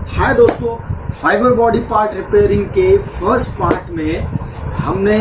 हाय दोस्तों, fibre body part repairing के first part में हमने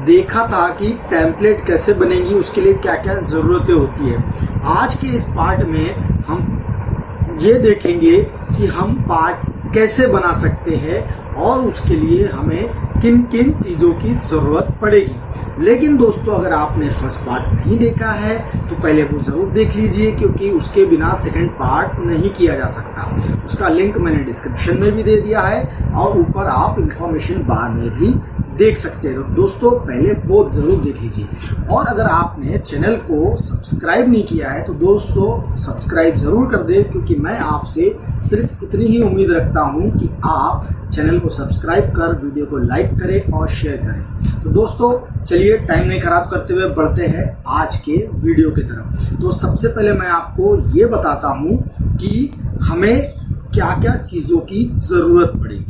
देखा था कि टेम्पलेट कैसे बनेगी, उसके लिए क्या क्या ज़रूरतें होती है। आज के इस पार्ट में हम ये देखेंगे कि हम पार्ट कैसे बना सकते हैं और उसके लिए हमें किन किन चीज़ों की ज़रूरत पड़ेगी। लेकिन दोस्तों, अगर आपने फर्स्ट पार्ट नहीं देखा है तो पहले वो ज़रूर देख लीजिए, क्योंकि उसके बिना सेकंड पार्ट नहीं किया जा सकता। उसका लिंक मैंने डिस्क्रिप्शन में भी दे दिया है और ऊपर आप इंफॉर्मेशन बार में भी देख सकते हैं। तो दोस्तों, पहले वो ज़रूर देख लीजिए। और अगर आपने चैनल को सब्सक्राइब नहीं किया है तो दोस्तों सब्सक्राइब ज़रूर कर दें, क्योंकि मैं आपसे सिर्फ इतनी ही उम्मीद रखता हूं कि आप चैनल को सब्सक्राइब कर वीडियो को लाइक करें और शेयर करें। तो दोस्तों चलिए, टाइम नहीं खराब करते हुए बढ़ते हैं आज के वीडियो की तरफ। तो सबसे पहले मैं आपको ये बताता हूँ कि हमें क्या क्या चीज़ों की ज़रूरत पड़ेगी।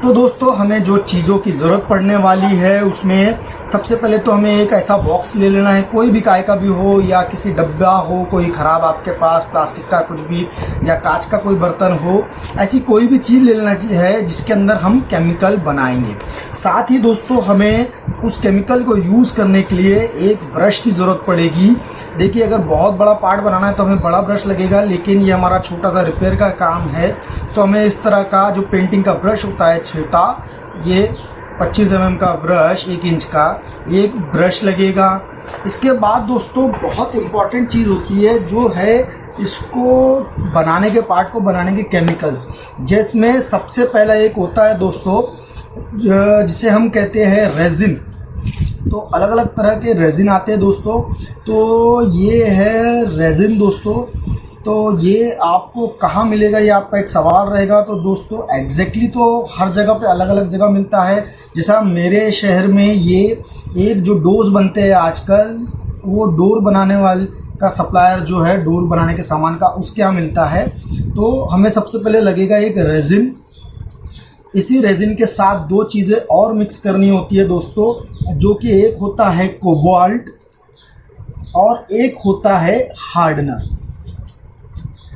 तो दोस्तों, हमें जो चीज़ों की ज़रूरत पड़ने वाली है उसमें सबसे पहले तो हमें एक ऐसा बॉक्स ले लेना है, कोई भी काय का भी हो या किसी डब्बा हो, कोई ख़राब आपके पास प्लास्टिक का कुछ भी या कांच का कोई बर्तन हो, ऐसी कोई भी चीज़ ले लेना है जिसके अंदर हम केमिकल बनाएंगे। साथ ही दोस्तों, हमें उस केमिकल को यूज़ करने के लिए एक ब्रश की ज़रूरत पड़ेगी। देखिए, अगर बहुत बड़ा पार्ट बनाना है तो हमें बड़ा ब्रश लगेगा, लेकिन ये हमारा छोटा सा रिपेयर का काम है तो हमें इस तरह का जो पेंटिंग का ब्रश होता है छोटा, ये 25 mm का ब्रश 1 इंच का एक ब्रश लगेगा। इसके बाद दोस्तों बहुत इम्पॉर्टेंट चीज़ होती है जो है इसको बनाने के पार्ट को बनाने के केमिकल्स, जिसमें सबसे पहला एक होता है दोस्तों जिसे हम कहते हैं रेजिन। तो अलग अलग तरह के रेजिन आते हैं दोस्तों। तो ये है रेजिन दोस्तों। तो ये आपको कहाँ मिलेगा, ये आपका एक सवाल रहेगा। तो दोस्तों एग्जैक्टली तो हर जगह पे अलग अलग जगह मिलता है। जैसा मेरे शहर में ये एक जो डोर्स बनते हैं आजकल, वो डोर बनाने वाले का सप्लायर जो है डोर बनाने के सामान का, उसके यहाँ मिलता है। तो हमें सबसे पहले लगेगा एक रेजिन। इसी रेजिन के साथ दो चीज़ें और मिक्स करनी होती है दोस्तों, जो कि एक होता है कोबाल्ट और एक होता है हार्डनर।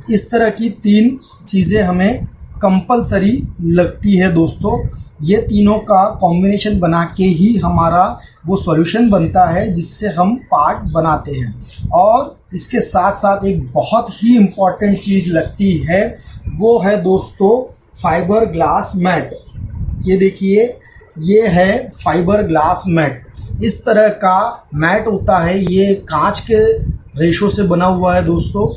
इस तरह की 3 चीज़ें हमें कंपलसरी लगती है दोस्तों। ये तीनों का कॉम्बिनेशन बना के ही हमारा वो सॉल्यूशन बनता है जिससे हम पार्ट बनाते हैं। और इसके साथ साथ एक बहुत ही इम्पॉर्टेंट चीज़ लगती है, वो है दोस्तों फाइबर ग्लास मैट। ये देखिए, ये है फाइबर ग्लास मैट। इस तरह का मैट होता है, ये कांच के रेशो से बना हुआ है दोस्तों।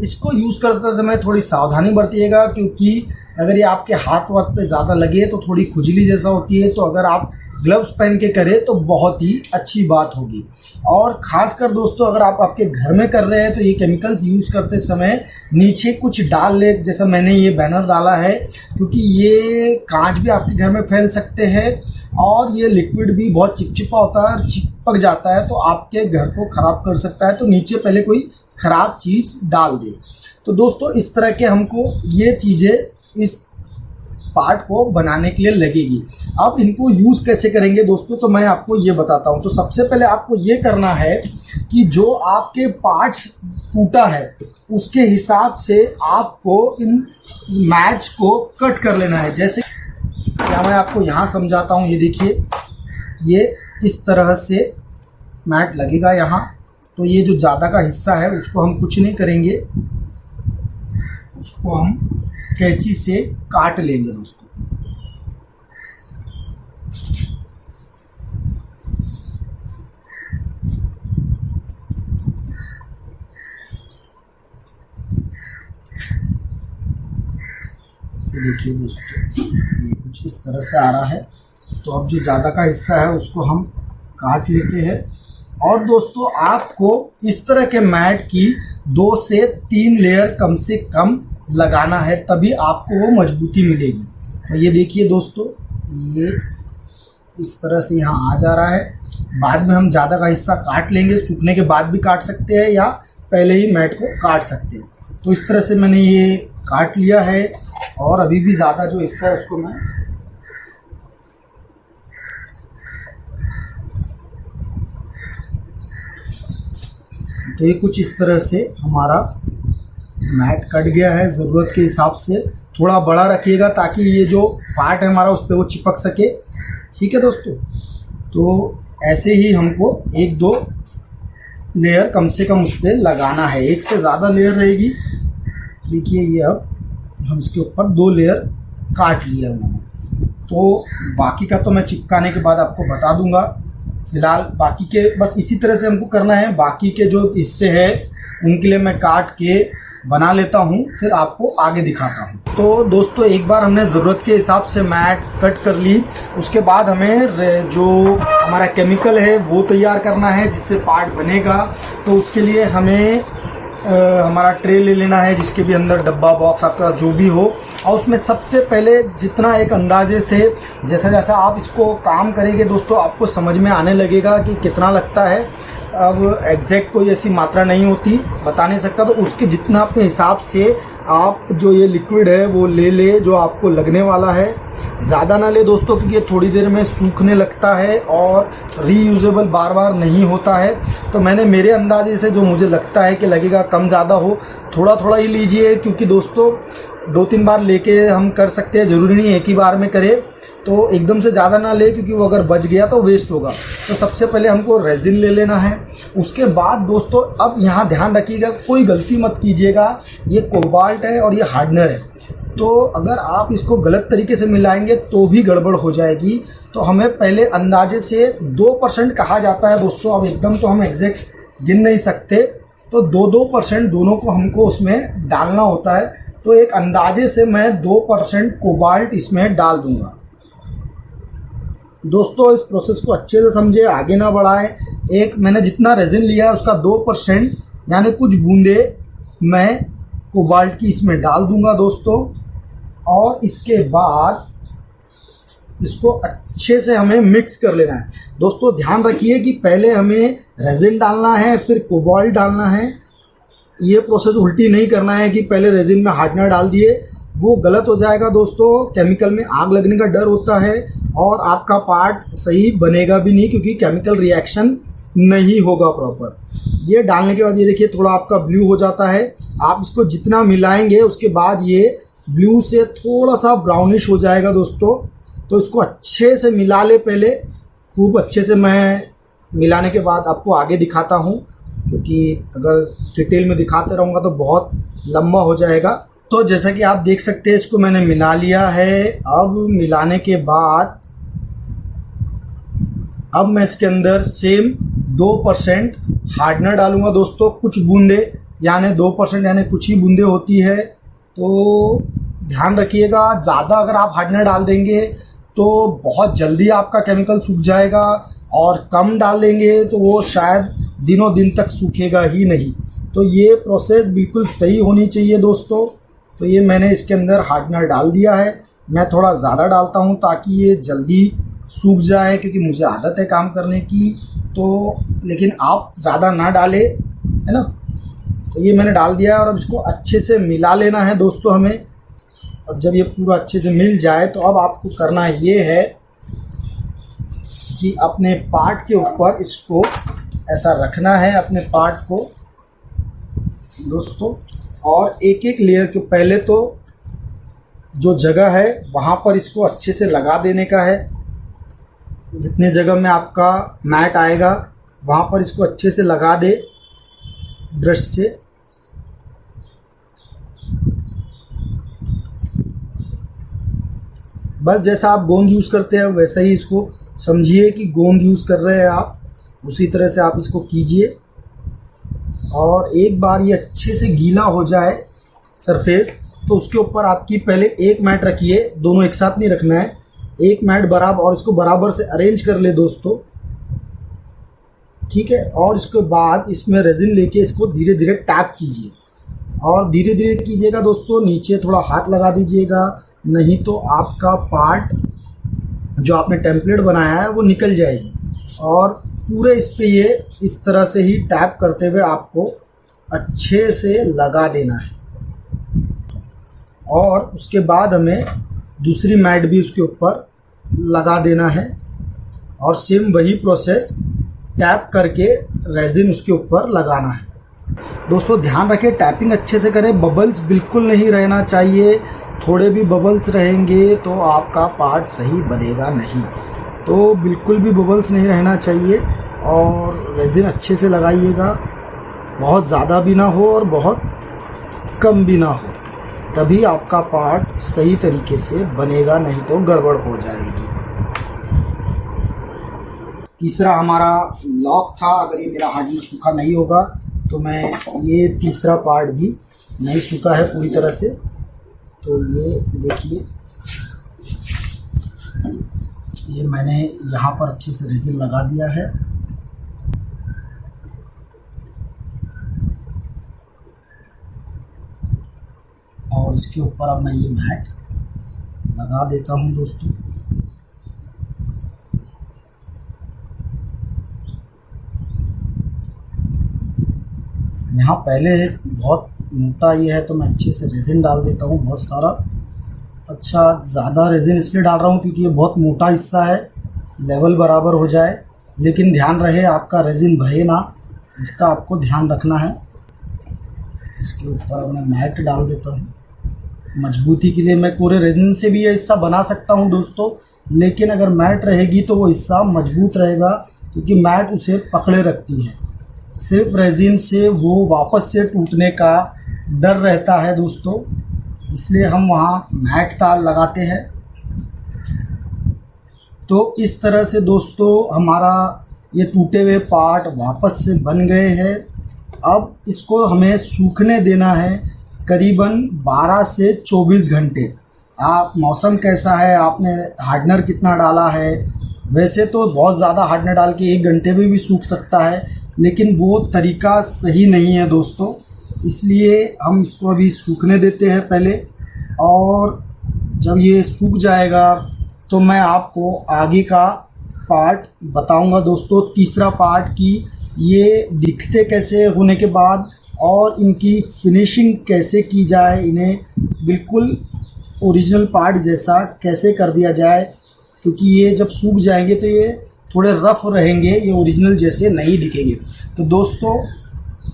इसको यूज़ करते समय थोड़ी सावधानी बरतिएगा, क्योंकि अगर ये आपके हाथ वाथ पे ज़्यादा लगे तो थोड़ी खुजली जैसा होती है। तो अगर आप ग्लव्स पहन के करें तो बहुत ही अच्छी बात होगी। और ख़ासकर दोस्तों, अगर आप आपके घर में कर रहे हैं तो ये केमिकल्स यूज़ करते समय नीचे कुछ डाल ले, जैसा मैंने ये बैनर डाला है, क्योंकि ये कांच भी आपके घर में फैल सकते हैं और ये लिक्विड भी बहुत चिपचिपा होता है और चिपक जाता है, तो आपके घर को ख़राब कर सकता है। तो नीचे पहले कोई ख़राब चीज़ डाल दे। तो दोस्तों इस तरह के हमको ये चीज़ें इस पार्ट को बनाने के लिए लगेगी। अब इनको यूज़ कैसे करेंगे दोस्तों, तो मैं आपको ये बताता हूँ। तो सबसे पहले आपको ये करना है कि जो आपके पार्ट्स टूटा है उसके हिसाब से आपको इन मैट्स को कट कर लेना है। जैसे क्या मैं आपको यहाँ समझाता हूँ। ये देखिए, ये इस तरह से मैट लगेगा यहाँ। तो ये जो ज़्यादा का हिस्सा है उसको हम कुछ नहीं करेंगे, उसको हम कैंची से काट लेंगे दोस्तों। देखिए दोस्तों, ये कुछ इस तरह से आ रहा है। तो अब जो ज़्यादा का हिस्सा है उसको हम काट लेते हैं। और दोस्तों आपको इस तरह के मैट की 2 से 3 लेयर कम से कम लगाना है, तभी आपको वो मजबूती मिलेगी। तो ये देखिए दोस्तों, ये इस तरह से यहाँ आ जा रहा है। बाद में हम ज़्यादा का हिस्सा काट लेंगे, सूखने के बाद भी काट सकते हैं या पहले ही मैट को काट सकते हैं। तो इस तरह से मैंने ये काट लिया है और अभी भी ज़्यादा जो हिस्सा है उसको मैं तो ये कुछ इस तरह से हमारा मैट कट गया है ज़रूरत के हिसाब से। थोड़ा बड़ा रखिएगा ताकि ये जो पार्ट है हमारा उस पर वो चिपक सके। ठीक है दोस्तों, तो ऐसे ही हमको 1-2 लेयर कम से कम उस पर लगाना है। एक से ज़्यादा लेयर रहेगी। देखिए ये अब हम इसके ऊपर 2 लेयर काट लिया मैंने, तो बाकी का तो मैं चिपकाने के बाद आपको बता दूंगा। फिलहाल बाकी के बस इसी तरह से हमको करना है। बाकी के जो हिस्से हैं उनके लिए मैं काट के बना लेता हूँ, फिर आपको आगे दिखाता हूँ। तो दोस्तों एक बार हमने ज़रूरत के हिसाब से मैट कट कर ली, उसके बाद हमें जो हमारा केमिकल है वो तैयार करना है जिससे पार्ट बनेगा। तो उसके लिए हमें हमारा ट्रे ले लेना है जिसके भी अंदर डब्बा बॉक्स आपके पास जो भी हो, और उसमें सबसे पहले जितना एक अंदाजे से जैसा जैसा आप इसको काम करेंगे दोस्तों आपको समझ में आने लगेगा कि कितना लगता है। अब एग्जैक्ट कोई ऐसी मात्रा नहीं होती, बता नहीं सकता, तो उसके जितना अपने हिसाब से आप जो ये लिक्विड है वो ले जो आपको लगने वाला है। ज़्यादा ना ले दोस्तों क्योंकि ये थोड़ी देर में सूखने लगता है और रीयूजेबल बार बार नहीं होता है। तो मैंने मेरे अंदाजे से जो मुझे लगता है कि लगेगा, कम ज़्यादा हो थोड़ा थोड़ा ही लीजिए, क्योंकि दोस्तों 2-3 बार लेके हम कर सकते हैं, ज़रूरी नहीं एक ही बार में करें। तो एकदम से ज़्यादा ना ले क्योंकि वो अगर बच गया तो वेस्ट होगा। तो सबसे पहले हमको रेजिन ले लेना है। उसके बाद दोस्तों अब यहाँ ध्यान रखिएगा, कोई गलती मत कीजिएगा, ये कोबाल्ट है और ये हार्डनर है, तो अगर आप इसको गलत तरीके से मिलाएंगे तो भी गड़बड़ हो जाएगी। तो हमें पहले अंदाजे से 2% कहा जाता है दोस्तों, अब एकदम तो हम एग्जैक्ट गिन नहीं सकते, तो 2% दोनों को हमको उसमें डालना होता है। तो एक अंदाजे से मैं 2% कोबाल्ट इसमें डाल दूंगा। दोस्तों इस प्रोसेस को अच्छे से समझे, आगे ना बढ़ाएं। एक मैंने जितना रेजिन लिया है उसका 2% यानी कुछ बूंदे मैं कोबाल्ट की इसमें डाल दूंगा दोस्तों, और इसके बाद इसको अच्छे से हमें मिक्स कर लेना है। दोस्तों ध्यान रखिए कि पहले हमें रेजिन डालना है फिर कोबाल्ट डालना है। ये प्रोसेस उल्टी नहीं करना है कि पहले रेजिन में हार्डनर डाल दिए, वो गलत हो जाएगा दोस्तों। केमिकल में आग लगने का डर होता है और आपका पार्ट सही बनेगा भी नहीं क्योंकि केमिकल रिएक्शन नहीं होगा प्रॉपर। ये डालने के बाद ये देखिए थोड़ा आपका ब्लू हो जाता है। आप इसको जितना मिलाएंगे उसके बाद ये ब्लू से थोड़ा सा ब्राउनिश हो जाएगा दोस्तों। तो इसको अच्छे से मिला ले पहले, खूब अच्छे से। मैं मिलाने के बाद आपको आगे दिखाता हूँ क्योंकि अगर डिटेल में दिखाते रहूँगा तो बहुत लंबा हो जाएगा। तो जैसा कि आप देख सकते हैं इसको मैंने मिला लिया है। अब मिलाने के बाद अब मैं इसके अंदर सेम 2% हार्डनर डालूंगा दोस्तों, कुछ बूंदे, यानी 2% यानी कुछ ही बूंदे होती है। तो ध्यान रखिएगा, ज़्यादा अगर आप हार्डनर डाल देंगे तो बहुत जल्दी आपका केमिकल सूख जाएगा, और कम डालेंगे तो वो शायद दिनों दिन तक सूखेगा ही नहीं। तो ये प्रोसेस बिल्कुल सही होनी चाहिए दोस्तों। तो ये मैंने इसके अंदर हार्डनर डाल दिया है। मैं थोड़ा ज़्यादा डालता हूँ ताकि ये जल्दी सूख जाए, क्योंकि मुझे आदत है काम करने की। तो लेकिन आप ज़्यादा ना डालें, है ना। तो ये मैंने डाल दिया है और अब इसको अच्छे से मिला लेना है दोस्तों हमें। और जब ये पूरा अच्छे से मिल जाए तो अब आपको करना ये है कि अपने पार्ट के ऊपर इसको ऐसा रखना है, अपने पार्ट को दोस्तों, और एक एक लेयर के पहले तो जो जगह है वहाँ पर इसको अच्छे से लगा देने का है। जितने जगह में आपका मैट आएगा वहाँ पर इसको अच्छे से लगा दे ब्रश से। बस जैसा आप गोंद यूज़ करते हैं वैसा ही इसको समझिए कि गोंद यूज़ कर रहे हैं आप, उसी तरह से आप इसको कीजिए। और एक बार ये अच्छे से गीला हो जाए सरफेस, तो उसके ऊपर आपकी पहले एक मैट रखिए, दोनों एक साथ नहीं रखना है, एक मैट बराबर, और इसको बराबर से अरेंज कर ले दोस्तों, ठीक है। और इसके बाद इसमें रेजिन लेके इसको धीरे धीरे टैप कीजिए, और धीरे धीरे कीजिएगा दोस्तों, नीचे थोड़ा हाथ लगा दीजिएगा, नहीं तो आपका पार्ट जो आपने टेम्पलेट बनाया है वो निकल जाएगी। और पूरे इस पे ये इस तरह से ही टैप करते हुए आपको अच्छे से लगा देना है। और उसके बाद हमें दूसरी मैट भी उसके ऊपर लगा देना है, और सेम वही प्रोसेस टैप करके रेजिन उसके ऊपर लगाना है। दोस्तों ध्यान रखें, टैपिंग अच्छे से करें, बबल्स बिल्कुल नहीं रहना चाहिए, थोड़े भी बबल्स रहेंगे तो आपका पार्ट सही बनेगा नहीं। तो बिल्कुल भी बबल्स नहीं रहना चाहिए और रेजिन अच्छे से लगाइएगा, बहुत ज़्यादा भी ना हो और बहुत कम भी ना हो, तभी आपका पार्ट सही तरीके से बनेगा, नहीं तो गड़बड़ हो जाएगी। तीसरा हमारा लॉक था। अगर ये मेरा हार्डनर सूखा नहीं होगा तो मैं ये तीसरा पार्ट भी नहीं सूखा है पूरी तरह से, तो ये देखिए, ये मैंने यहाँ पर अच्छे से रेजिन लगा दिया है। और इसके ऊपर अब मैं ये मैट लगा देता हूँ दोस्तों। यहाँ पहले बहुत मोटा ये है तो मैं अच्छे से रेजिन डाल देता हूँ, बहुत सारा। अच्छा, ज़्यादा रेजिन इसलिए डाल रहा हूँ क्योंकि ये बहुत मोटा हिस्सा है, लेवल बराबर हो जाए। लेकिन ध्यान रहे आपका रेजिन बहे ना, इसका आपको ध्यान रखना है। इसके ऊपर अब मैं मैट डाल देता हूँ मजबूती के लिए। मैं पूरे रेजिन से भी ये हिस्सा बना सकता हूँ दोस्तों, लेकिन अगर मैट रहेगी तो वो हिस्सा मजबूत रहेगा क्योंकि मैट उसे पकड़े रखती है। सिर्फ रेजिन से वो वापस से टूटने का डर रहता है दोस्तों, इसलिए हम वहाँ मैट डाल लगाते हैं। तो इस तरह से दोस्तों हमारा ये टूटे हुए पार्ट वापस से बन गए हैं। अब इसको हमें सूखने देना है करीबन 12 से 24 घंटे। आप मौसम कैसा है, आपने हार्डनर कितना डाला है, वैसे तो बहुत ज़्यादा हार्डनर डाल के 1 घंटे में भी सूख सकता है, लेकिन वो तरीका सही नहीं है दोस्तों। इसलिए हम इसको अभी सूखने देते हैं पहले, और जब ये सूख जाएगा तो मैं आपको आगे का पार्ट बताऊंगा दोस्तों। तीसरा पार्ट की ये दिखते कैसे होने के बाद और इनकी फिनिशिंग कैसे की जाए, इन्हें बिल्कुल ओरिजिनल पार्ट जैसा कैसे कर दिया जाए, क्योंकि ये जब सूख जाएंगे तो ये थोड़े रफ रहेंगे, ये ओरिजिनल जैसे नहीं दिखेंगे। तो दोस्तों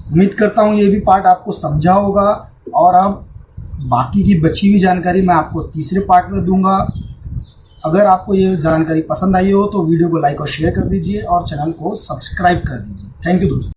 उम्मीद करता हूँ ये भी पार्ट आपको समझा होगा, और अब बाकी की बची हुई जानकारी मैं आपको तीसरे पार्ट में दूंगा। अगर आपको ये जानकारी पसंद आई हो तो वीडियो को लाइक और शेयर कर दीजिए और चैनल को सब्सक्राइब कर दीजिए। थैंक यू दोस्तों।